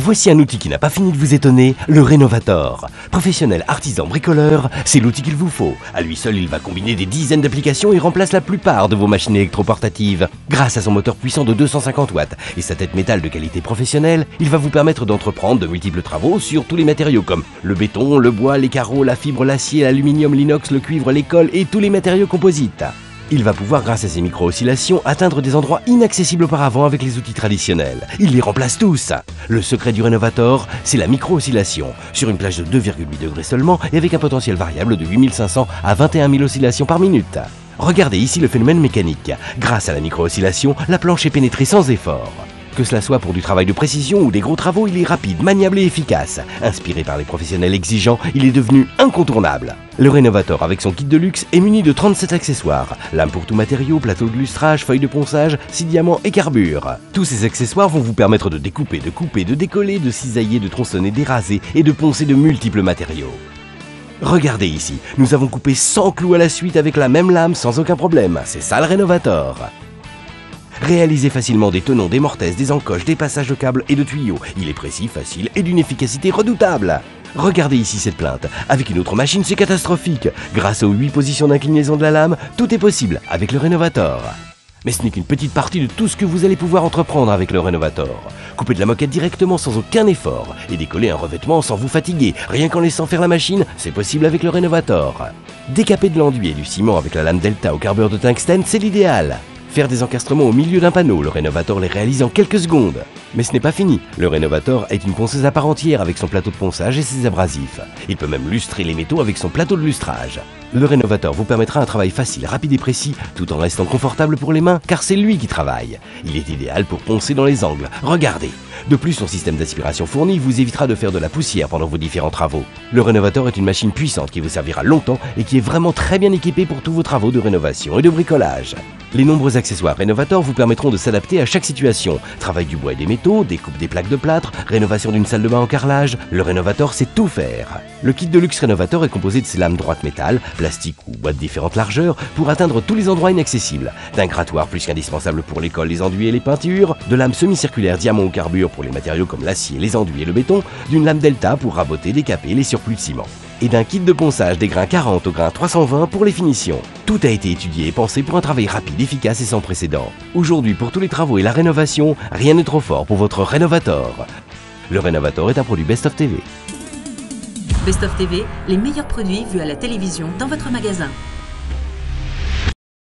Voici un outil qui n'a pas fini de vous étonner, le Renovator. Professionnel, artisan, bricoleur, c'est l'outil qu'il vous faut. À lui seul, il va combiner des dizaines d'applications et remplace la plupart de vos machines électroportatives. Grâce à son moteur puissant de 250 watts et sa tête métal de qualité professionnelle, il va vous permettre d'entreprendre de multiples travaux sur tous les matériaux comme le béton, le bois, les carreaux, la fibre, l'acier, l'aluminium, l'inox, le cuivre, les colle et tous les matériaux composites. Il va pouvoir, grâce à ses micro-oscillations, atteindre des endroits inaccessibles auparavant avec les outils traditionnels. Il les remplace tous. Le secret du Renovator, c'est la micro-oscillation. Sur une plage de 2,8 degrés seulement et avec un potentiel variable de 8500 à 21 000 oscillations par minute. Regardez ici le phénomène mécanique. Grâce à la micro-oscillation, la planche est pénétrée sans effort. Que cela soit pour du travail de précision ou des gros travaux, il est rapide, maniable et efficace. Inspiré par les professionnels exigeants, il est devenu incontournable. Le Renovator avec son kit de luxe est muni de 37 accessoires. Lame pour tout matériau, plateau de lustrage, feuille de ponçage, 6 diamants et carbure. Tous ces accessoires vont vous permettre de découper, de couper, de décoller, de cisailler, de tronçonner, d'éraser et de poncer de multiples matériaux. Regardez ici, nous avons coupé 100 clous à la suite avec la même lame sans aucun problème. C'est ça le Renovator. Réalisez facilement des tenons, des mortaises, des encoches, des passages de câbles et de tuyaux. Il est précis, facile et d'une efficacité redoutable. Regardez ici cette plainte. Avec une autre machine, c'est catastrophique. Grâce aux 8 positions d'inclinaison de la lame, tout est possible avec le Renovator. Mais ce n'est qu'une petite partie de tout ce que vous allez pouvoir entreprendre avec le Renovator. Couper de la moquette directement sans aucun effort et décoller un revêtement sans vous fatiguer, rien qu'en laissant faire la machine, c'est possible avec le Renovator. Décaper de l'enduit et du ciment avec la lame Delta au carbure de tungstène, c'est l'idéal. Faire des encastrements au milieu d'un panneau, le Renovator les réalise en quelques secondes. Mais ce n'est pas fini. Le Renovator est une ponceuse à part entière avec son plateau de ponçage et ses abrasifs. Il peut même lustrer les métaux avec son plateau de lustrage. Le Renovator vous permettra un travail facile, rapide et précis, tout en restant confortable pour les mains, car c'est lui qui travaille. Il est idéal pour poncer dans les angles. Regardez. De plus, son système d'aspiration fourni vous évitera de faire de la poussière pendant vos différents travaux. Le Renovator est une machine puissante qui vous servira longtemps et qui est vraiment très bien équipée pour tous vos travaux de rénovation et de bricolage. Les nombreux accessoires Renovator vous permettront de s'adapter à chaque situation. Travail du bois et des métaux, découpe des plaques de plâtre, rénovation d'une salle de bain en carrelage, le Renovator sait tout faire. Le kit de luxe Renovator est composé de ces lames droites métal, plastique ou bois de différentes largeurs pour atteindre tous les endroits inaccessibles. D'un grattoir plus qu'indispensable pour les colles, les enduits et les peintures, de lames semi-circulaires diamant au carbure pour les matériaux comme l'acier, les enduits et le béton, d'une lame Delta pour raboter, décaper les surplus de ciment. Et d'un kit de ponçage des grains 40 au grain 320 pour les finitions. Tout a été étudié et pensé pour un travail rapide, efficace et sans précédent. Aujourd'hui, pour tous les travaux et la rénovation, rien n'est trop fort pour votre Renovator. Le Renovator est un produit Best of TV. Best of TV, les meilleurs produits vus à la télévision dans votre magasin.